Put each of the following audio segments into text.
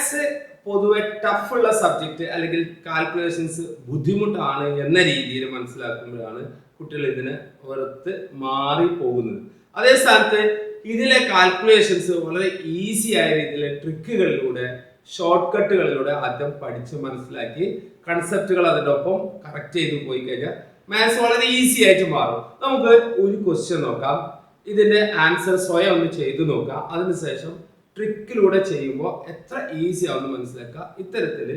Maths പൊതുവെ ടഫുള്ള subject അല്ലെങ്കിൽ calculations ബുദ്ധിമുട്ടാണ് എന്ന രീതിയിൽ മനസ്സിലാക്കുമ്പോഴാണ് കുട്ടികൾ ഇതിന് വെറുത്ത് മാറി പോകുന്നത്. അതേ സ്ഥാനത്ത് ഇതിലെ കാൽക്കുലേഷൻസ് വളരെ ഈസി ആയ രീതിയിൽ ട്രിക്കുകളിലൂടെ ഷോർട്ട് കട്ടുകളിലൂടെ ആദ്യം പഠിച്ച് മനസ്സിലാക്കി കൺസെപ്റ്റുകൾ അതിൻ്റെ ഒപ്പം കറക്റ്റ് ചെയ്ത് പോയി കഴിഞ്ഞാൽ മാത്സ് വളരെ ഈസി ആയിട്ട് മാറും. നമുക്ക് ഒരു ക്വസ്റ്റ്യൻ നോക്കാം, ഇതിന്റെ ആൻസർ സ്വയം ഒന്ന് ചെയ്തു നോക്കാം, അതിനുശേഷം ട്രിക്കിലൂടെ ചെയ്യുമ്പോൾ എത്ര ഈസി ആവുമെന്ന് മനസ്സിലാക്കുക. ഇത്തരത്തിൽ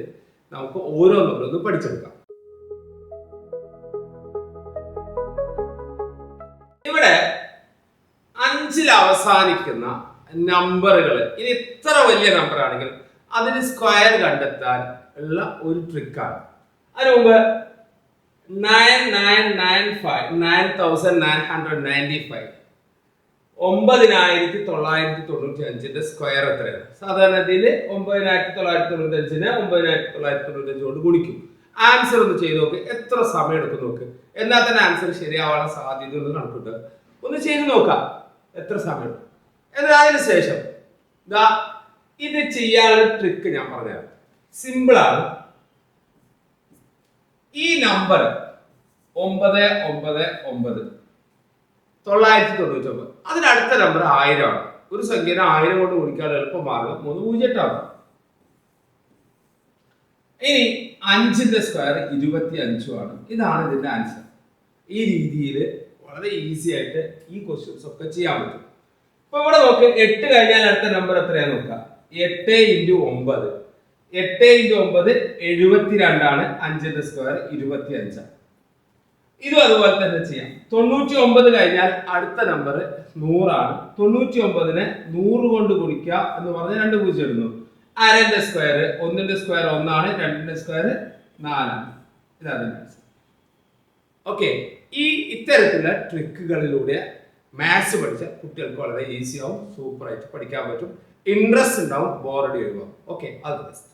നമുക്ക് ഓരോന്നോരോന്ന് പഠിച്ചെടുക്കാം. ഇവിടെ 5 അവസാനിക്കുന്ന നമ്പറുകൾ ഇനി എത്ര വലിയ നമ്പർ ആണെങ്കിലും അതിന് സ്ക്വയർ കണ്ടെത്താൻ ഉള്ള ഒരു ട്രിക്കാണ്. അതിനു മുമ്പ് 9995 9995 സ്ക്വയർ എത്രയാണ്? സാധാരണ ഇതിൽ 9995 9995 കൊണ്ട് ഗുണിക്കും. ആൻസർ ഒന്ന് ചെയ്ത് നോക്ക്, എത്ര സമയം എടുക്കും നോക്ക്. എന്നാൽ തന്നെ ആൻസർ ശരിയാവാനുള്ള സാധ്യത ഒന്ന് കണക്കൂട്ടുക. ഒന്ന് ചെയ്ത് നോക്കാം എത്ര സമയം എടുക്കും. എന്നാൽ അതിനുശേഷം ഇത് ചെയ്യാനുള്ള ട്രിക്ക് ഞാൻ പറഞ്ഞുതരാം. സിമ്പിളാണ്. ഈ നമ്പർ 999 999 അതിനടുത്ത നമ്പർ 1000 ആണ്. ഒരു സംഖ്യനെ 1000 കൊണ്ട് ഗുണിക്കാൻ എളുപ്പം മാർഗം 3 0 ഇനി 5ന്റെ സ്ക്വയർ 25 ആണ്. ഇതാണ് ഇതിന്റെ ആൻസർ. ഈ രീതിയിൽ വളരെ ഈസി ആയിട്ട് ഈ ക്വസ്റ്റ്യൻസ് ഒക്കെ ചെയ്യാൻ പറ്റും. ഇപ്പൊ ഇവിടെ നോക്ക്, 8 കഴിഞ്ഞാൽ അടുത്ത നമ്പർ എത്രയാന്ന് നോക്കാം. 8 × 9 8 × 9 72 ആണ്. 5ന്റെ സ്ക്വയർ 25. ഇതും അതുപോലെ തന്നെ ചെയ്യാം. 99 കഴിഞ്ഞാൽ അടുത്ത നമ്പർ 100 ആണ്. 99നെ 100 കൊണ്ട് ഗുണിക്കുക എന്ന് പറഞ്ഞാൽ 2 0 ഇടുന്നു. 1/2ന്റെ സ്ക്വയർ 1ന്റെ സ്ക്വയർ 1 ആണ്. 2ന്റെ സ്ക്വയർ 4 ആണ്. ഇതാണ് ആൻസർ. ഓക്കെ, ഈ ഇത്തരത്തിലുള്ള ട്രിക്കുകളിലൂടെ മാത്സ് പഠിച്ച കുട്ടികൾക്ക് വളരെ ഈസി ആവും, സൂപ്പറായിട്ട് പഠിക്കാൻ പറ്റും, ഇൻട്രസ്റ്റ് ഉണ്ടാവും, ബോറടി ഒഴിവാകും. ഓക്കെ, അത് ബെസ്റ്റ്.